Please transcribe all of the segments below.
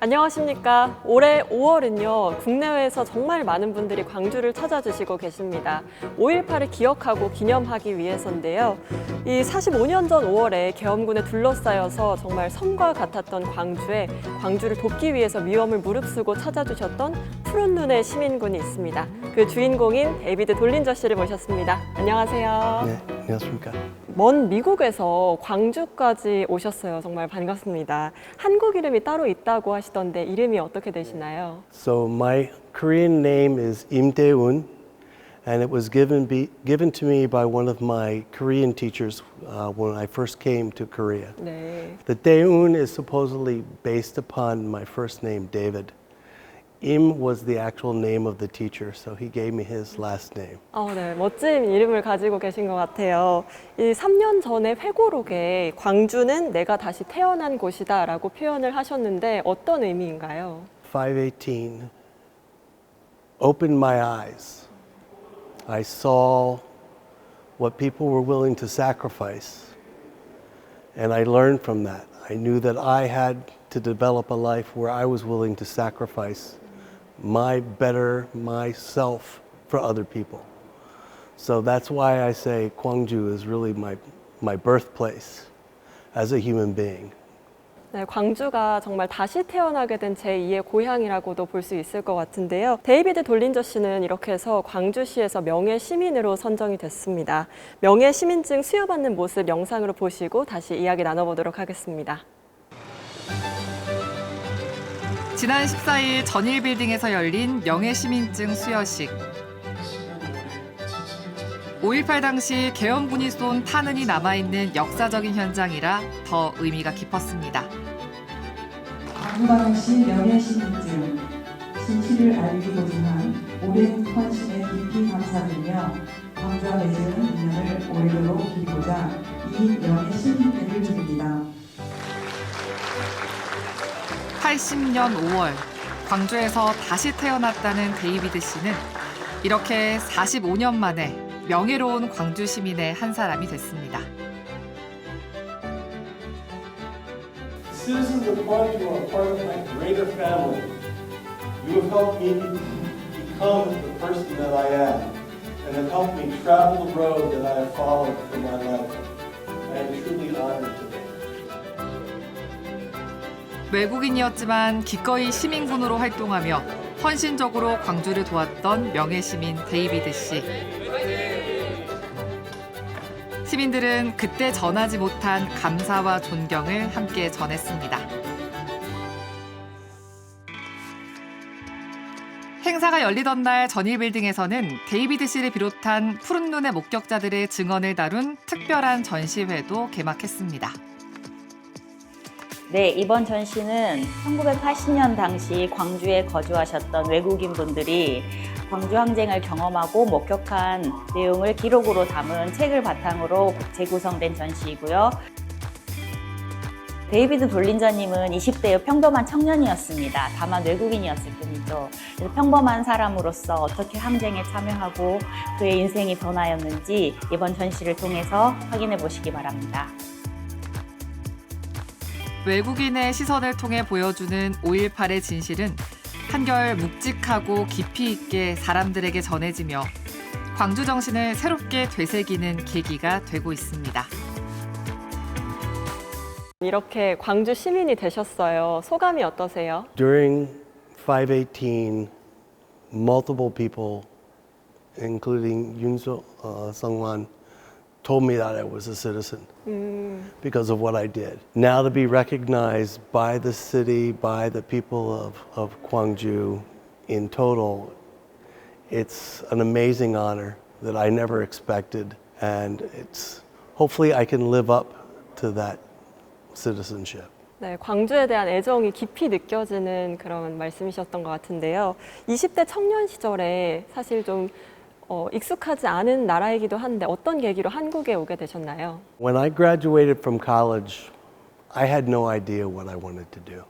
안녕하십니까. 올해 5월은요, 국내외에서 정말 많은 분들이 광주를 찾아주시고 계십니다. 5.18을 기억하고 기념하기 위해서인데요. 이 45년 전 5월에 계엄군에 둘러싸여서 정말 섬과 같았던 광주에 광주를 돕기 위해서 위험을 무릅쓰고 찾아주셨던 푸른 눈의 시민군이 있습니다. 그 주인공인 데이비드 돌린저 씨를 모셨습니다. 안녕하세요. 네, 안녕하십니까. 먼 미국에서 광주까지 오셨어요. 정말 반갑습니다. 한국 이름이 따로 있다고 하시던데 이름이 어떻게 되시나요? So my Korean name is Im Dae-un, and it was given to me by one of my Korean teachers when I first came to Korea. 네. The Dae-un is supposedly based upon my first name, David. Im was the actual name of the teacher, so he gave me his last name. 네. 멋진 이름을 가지고 계신 것 같아요. 이 3년 전에 회고록에 광주는 내가 다시 태어난 곳이다 라고 표현을 하셨는데 어떤 의미인가요? 518 opened my eyes. I saw what people were willing to sacrifice, and I learned from that. I knew that I had to develop a life where I was willing to sacrifice myself for other people. So that's why I say Gwangju is really my birthplace as a human being. 네, 광주가 정말 다시 태어나게 된 제2의 고향이라고도 볼 수 있을 것 같은데요. 데이비드 돌린저 씨는 이렇게 해서 광주시에서 명예 시민으로 선정이 됐습니다. 명예 시민증 수여받는 모습 영상으로 보시고 다시 이야기 나눠보도록 하겠습니다. 지난 14일 전일빌딩에서 열린 명예시민증 수여식. 5.18 당시 계엄군이 쏜 탄흔이 남아있는 역사적인 현장이라 더 의미가 깊었습니다. 광주광역시 명예시민증 진실을 알리고자 오랜 헌신에 깊이 감사드리며 광주와 맺은 인연을 오래도록 기리고자 이 명예시민증을 드립니다. 80년 5월 광주에서 다시 태어났다는 데이비드 씨는 이렇게 45년 만에 명예로운 광주 시민의 한 사람이 됐습니다. Citizens of Gwangju are part of my greater family. You have helped me become the person that I am, and have helped me travel the road that I have followed for my life. I am truly honored today. 외국인이었지만 기꺼이 시민군으로 활동하며 헌신적으로 광주를 도왔던 명예시민 데이비드 씨. 시민들은 그때 전하지 못한 감사와 존경을 함께 전했습니다. 행사가 열리던 날 전일빌딩에서는 데이비드 씨를 비롯한 푸른 눈의 목격자들의 증언을 다룬 특별한 전시회도 개막했습니다. 네, 이번 전시는 1980년 당시 광주에 거주하셨던 외국인 분들이 광주 항쟁을 경험하고 목격한 내용을 기록으로 담은 책을 바탕으로 재구성된 전시이고요. 데이비드 돌린저님은 20대의 평범한 청년이었습니다. 다만 외국인이었을 뿐이죠. 평범한 사람으로서 어떻게 항쟁에 참여하고 그의 인생이 변화였는지 이번 전시를 통해서 확인해 보시기 바랍니다. 외국인의 시선을 통해 보여주는 5.18의 진실은 한결 묵직하고 깊이 있게 사람들에게 전해지며 광주 정신을 새롭게 되새기는 계기가 되고 있습니다. 이렇게 광주 시민이 되셨어요. 소감이 어떠세요? During 518, multiple people, including Yoon Sung-hwan, told me that I was a citizen because of what I did. Now to be recognized by the city, by the people of Gwangju in total, it's an amazing honor that I never expected, and hopefully I can live up to that citizenship. 네, 광주에 대한 애정이 깊이 느껴지는 그런 말씀이셨던 것 같은데요. 20대 청년 시절에 사실 좀 익숙하지 않은 나라이기도 한데 어떤 계기로 한국에 오게 되셨나요? When I graduated from college, I had no idea what I wanted to do.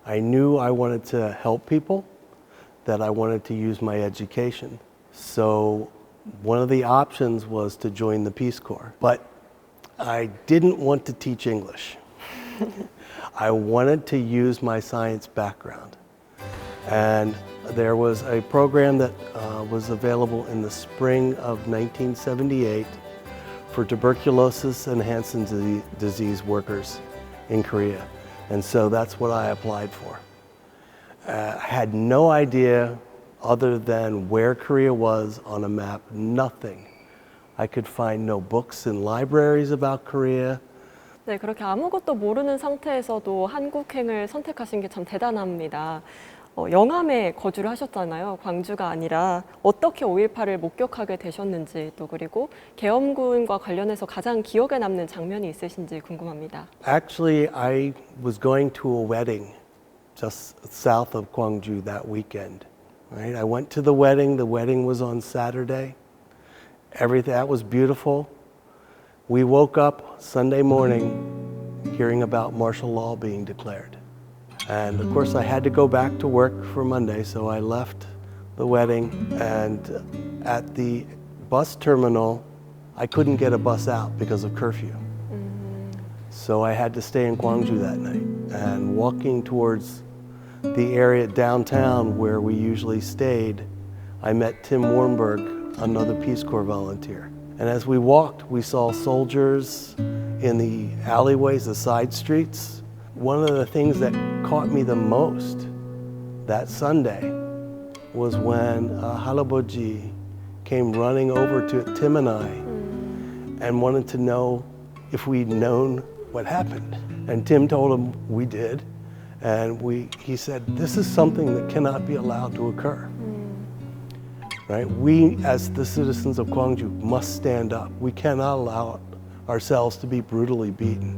I knew I wanted to help people, that I wanted to use my education. So one of the options was to join the Peace Corps. But I didn't want to teach English. I wanted to use my science background. And there was a program that was available in the spring of 1978 for tuberculosis and Hansen's disease workers in Korea. And so that's what I applied for. I had no idea other than where Korea was on a map, nothing. I could find no books in libraries about Korea. 네, 그렇게 아무것도 모르는 상태에서도 한국행을 선택하신 게 참 대단합니다. 영암에 거주를 하셨잖아요. 광주가 아니라 어떻게 5.18을 목격하게 되셨는지 또 그리고 계엄군과 관련해서 가장 기억에 남는 장면이 있으신지 궁금합니다. Actually, I was going to a wedding just south of Gwangju that weekend. Right? I went to the wedding. The wedding was on Saturday. Everything that was beautiful. We woke up Sunday morning hearing about martial law being declared. And of course, I had to go back to work for Monday, so I left the wedding. And at the bus terminal, I couldn't get a bus out because of curfew. So I had to stay in Gwangju that night. And walking towards the area downtown where we usually stayed, I met Tim Warnberg, another Peace Corps volunteer. And as we walked, we saw soldiers in the alleyways, the side streets. One of the things that caught me the most that Sunday was when Halaboji came running over to Tim and I and wanted to know if we'd known what happened. And Tim told him we did. And he said, this is something that cannot be allowed to occur. Right? We, as the citizens of Gwangju, must stand up. We cannot allow ourselves to be brutally beaten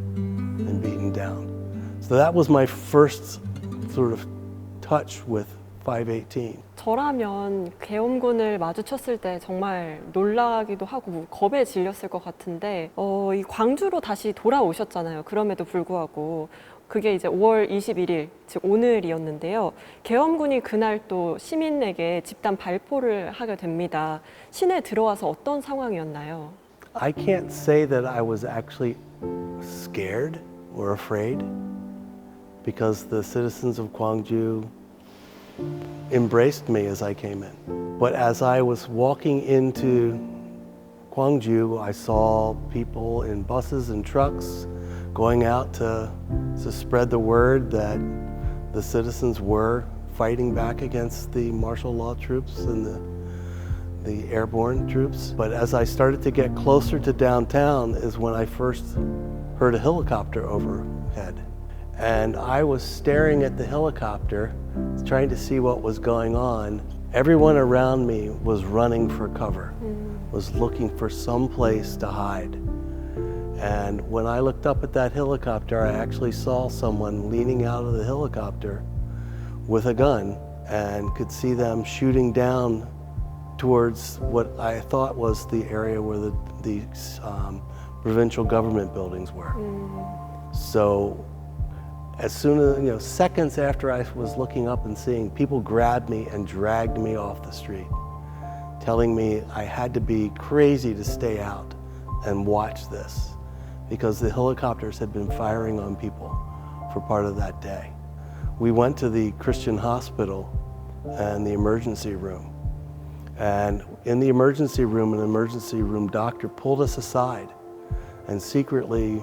and beaten down. So that was my first sort of touch with 518. 저라면 계엄군을 마주쳤을 때 정말 놀라기도 하고 겁에 질렸을 것 같은데 이 광주로 다시 돌아오셨잖아요. 그럼에도 불구하고 그게 이제 5월 21일, 즉 오늘이었는데요. 계엄군이 그날 또 시민에게 집단 발포를 하게 됩니다. 시내에 들어와서 어떤 상황이었나요? I can't say that I was actually scared or afraid because the citizens of Gwangju embraced me as I came in. But as I was walking into Gwangju, I saw people in buses and trucks going out to spread the word that the citizens were fighting back against the martial law troops and the airborne troops. But as I started to get closer to downtown is when I first heard a helicopter overhead. And I was staring at the helicopter, trying to see what was going on. Everyone around me was running for cover, was looking for some place to hide. And when I looked up at that helicopter, I actually saw someone leaning out of the helicopter with a gun and could see them shooting down towards what I thought was the area where the provincial government buildings were. So as soon as, seconds after I was looking up and seeing, people grabbed me and dragged me off the street, telling me I had to be crazy to stay out and watch this because the helicopters had been firing on people for part of that day. We went to the Christian hospital and the emergency room. And in the emergency room, an emergency room doctor pulled us aside and secretly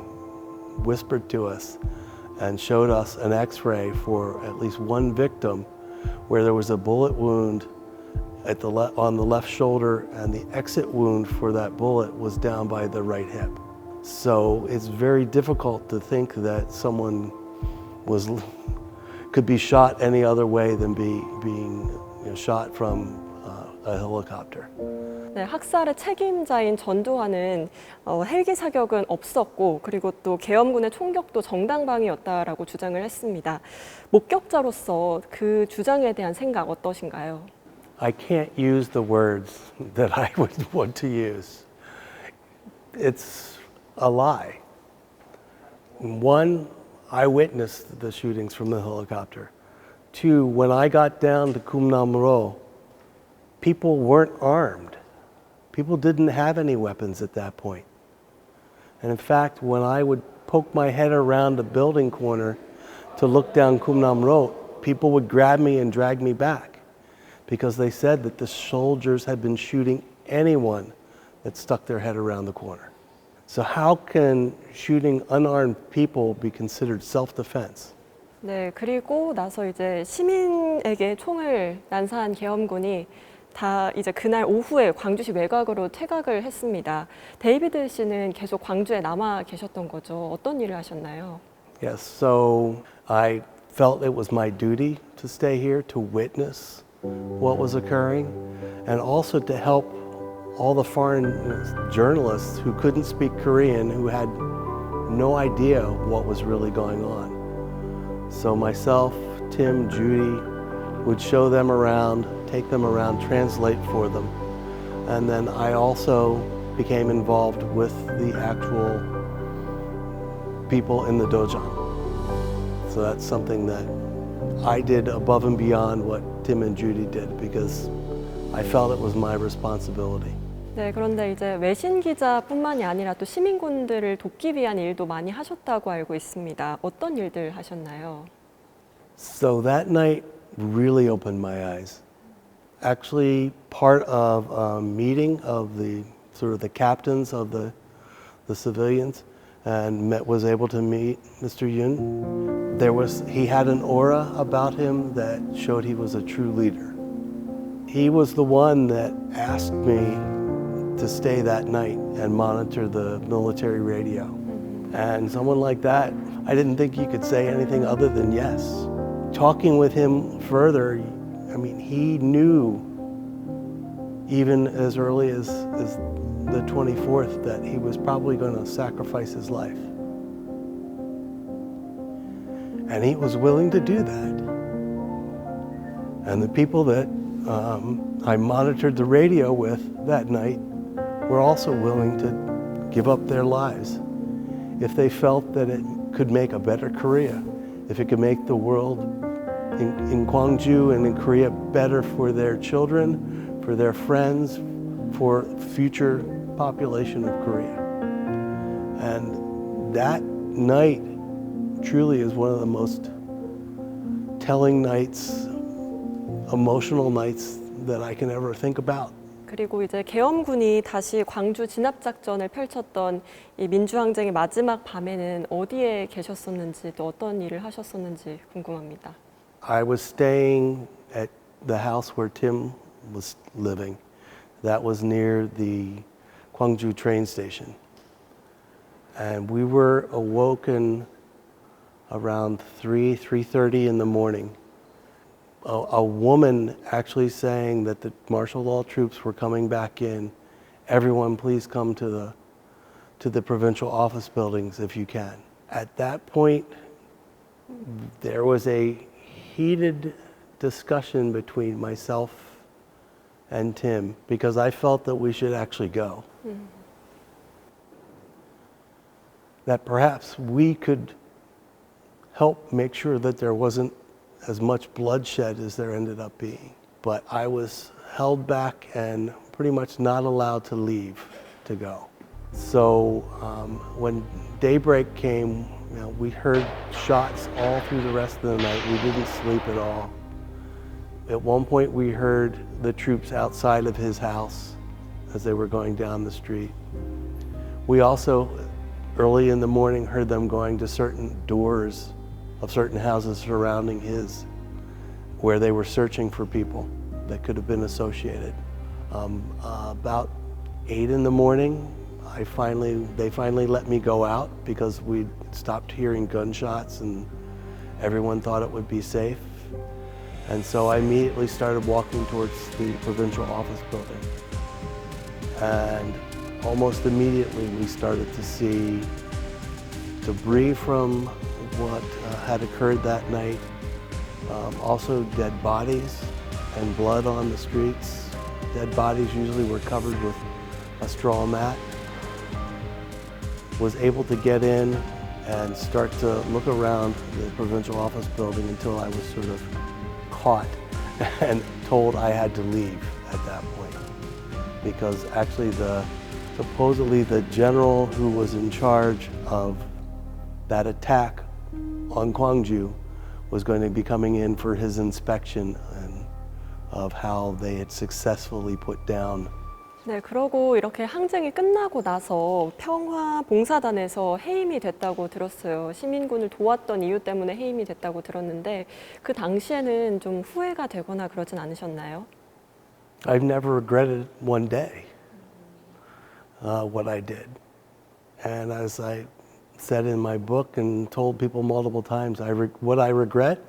whispered to us and showed us an x-ray for at least one victim where there was a bullet wound on the left shoulder, and the exit wound for that bullet was down by the right hip. So it's very difficult to think that someone could be shot any other way than being shot from a helicopter. 네, 학살의 책임자인 전두환은 헬기 사격은 없었고 그리고 또 계엄군의 총격도 정당방위였다라고 주장을 했습니다. 목격자로서 그 주장에 대한 생각 어떠신가요? I can't use the words that I would want to use. It's a lie. One, I witnessed the shootings from the helicopter. Two, when I got down to Kumnam-ro, people weren't armed. People didn't have any weapons at that point. And in fact, when I would poke my head around a building corner to look down Kum Nam Road, people would grab me and drag me back because they said that the soldiers had been shooting anyone that stuck their head around the corner. So how can shooting unarmed people be considered self-defense? 네, 그리고 나서 이제 시민에게 총을 난사한 계엄군이 다 이제 그날 오후에 광주시 외곽으로 퇴각을 했습니다. 데이비드 씨는 계속 광주에 남아 계셨던 거죠. 어떤 일을 하셨나요? Yes, so I felt it was my duty to stay here to witness what was occurring and also to help all the foreign journalists who couldn't speak Korean, who had no idea what was really going on. So myself, Tim, Judy would show them around, take them around, translate for them. And then I also became involved with the actual people in the dojan. So that's something that I did above and beyond what Tim and Judy did because I felt it was my responsibility. 네, 그런데 이제 외신 기자뿐만이 아니라 또 시민군들을 돕기 위한 일도 많이 하셨다고 알고 있습니다. 어떤 일들 하셨나요? So that night really opened my eyes. Actually, part of a meeting of the sort of the captains of the civilians and was able to meet Mr. Yoon. He had an aura about him that showed he was a true leader. He was the one that asked me to stay that night and monitor the military radio. And someone like that, I didn't think you could say anything other than yes. Talking with him further, I mean, he knew even as early as the 24th that he was probably going to sacrifice his life. And he was willing to do that. And the people that I monitored the radio with that night were also willing to give up their lives if they felt that it could make a better Korea, if it could make the world in Gwangju and in Korea better for their children, for their friends, for future population of Korea. And that night truly is one of the most telling nights, emotional nights that I can ever think about. 그리고 이제 계엄군이 다시 광주 진압 작전을 펼쳤던 이 민주항쟁의 마지막 밤에는 어디에 계셨었는지 또 어떤 일을 하셨었는지 궁금합니다. I was staying at the house where Tim was living. That was near the Gwangju train station. And we were awoken around 3:30 in the morning. A woman actually saying that the martial law troops were coming back in. Everyone please come to the provincial office buildings if you can. At that point, there was a heated discussion between myself and Tim because I felt that we should actually go. That perhaps we could help make sure that there wasn't as much bloodshed as there ended up being. But I was held back and pretty much not allowed to leave to go. So when daybreak came, we heard shots all through the rest of the night. We didn't sleep at all. At one point we heard the troops outside of his house as they were going down the street. We also, early in the morning, heard them going to certain doors of certain houses surrounding his, where they were searching for people that could have been associated. About 8 in the morning, they finally let me go out because we'd stopped hearing gunshots and everyone thought it would be safe. And so I immediately started walking towards the provincial office building. And almost immediately we started to see debris from what had occurred that night. Also dead bodies and blood on the streets. Dead bodies usually were covered with a straw mat. Was able to get in and start to look around the provincial office building until I was sort of caught and told I had to leave at that point. Because actually supposedly the general who was in charge of that attack on Gwangju was going to be coming in for his inspection and of how they had successfully put down. 네, 그러고 이렇게 항쟁이 끝나고 나서 평화봉사단에서 해임이 됐다고 들었어요. 시민군을 도왔던 이유 때문에 해임이 됐다고 들었는데 그 당시에는 좀 후회가 되거나 그러진 않으셨나요? I've never regretted one day what I did. And as I said in my book and told people multiple times, what I regret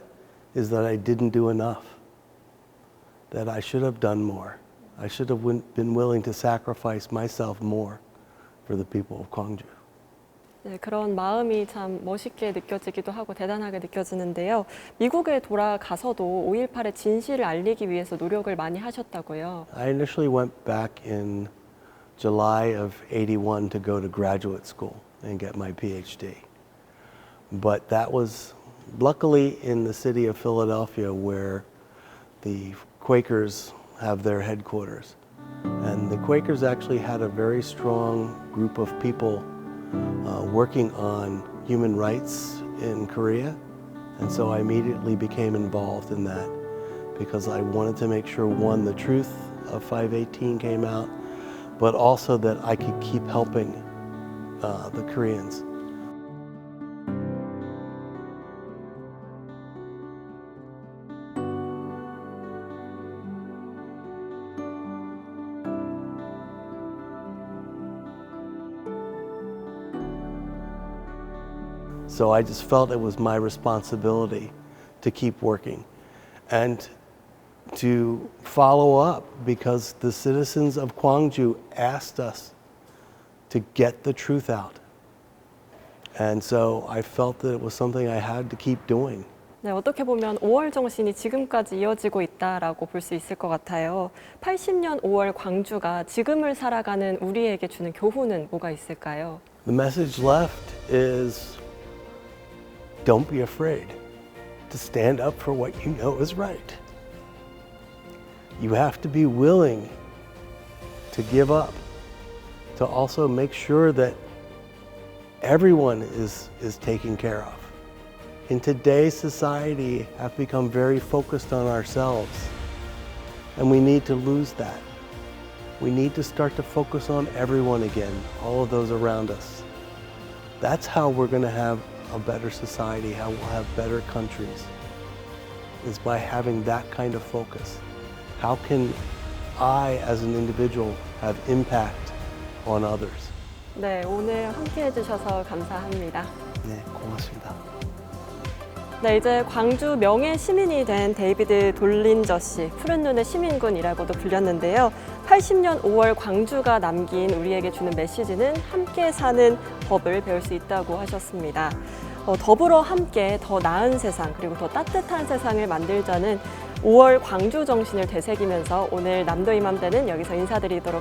is that I didn't do enough, that I should have done more. I should have been willing to sacrifice myself more for the people of Gwangju. 네, 그런 마음이 참 멋있게 느껴지기도 하고 대단하게 느껴지는데요. 미국에 돌아가서도 5.18의 진실을 알리기 위해서 노력을 많이 하셨다고요. I initially went back in July of 81 to go to graduate school and get my PhD. But that was luckily in the city of Philadelphia where the Quakers have their headquarters. And the Quakers actually had a very strong group of people working on human rights in Korea. And so I immediately became involved in that because I wanted to make sure, one, the truth of 518 came out, but also that I could keep helping the Koreans. So I just felt it was my responsibility to keep working and to follow up because the citizens of Gwangju asked us to get the truth out. And so I felt that it was something I had to keep doing. 네, 어떻게 보면 5월 정신이 지금까지 이어지고 있다라고 볼 수 있을 것 같아요. 80년 5월 광주가 지금을 살아가는 우리에게 주는 교훈은 뭐가 있을까요? The message left is don't be afraid to stand up for what you know is right. You have to be willing to give up, to also make sure that everyone is taken care of. In today's society, have become very focused on ourselves, and we need to lose that. We need to start to focus on everyone again, all of those around us. That's how we're going to have a better society, how we'll have better countries, is by having that kind of focus. How can I, as an individual, have impact on others? 네, 오늘 함께 해주셔서 감사합니다. 네, 고맙습니다. 네, 이제 광주 명예 시민이 된 데이비드 돌린저 씨, 푸른 눈의 시민군이라고도 불렸는데요. 80년 5월 광주가 남긴 우리에게 주는 메시지는 함께 사는 법을 배울 수 있다고 하셨습니다. 더불어 함께 더 나은 세상 그리고 더 따뜻한 세상을 만들자는 5월 광주 정신을 되새기면서 오늘 남도 이맘때는 여기서 인사드리도록 하겠습니다.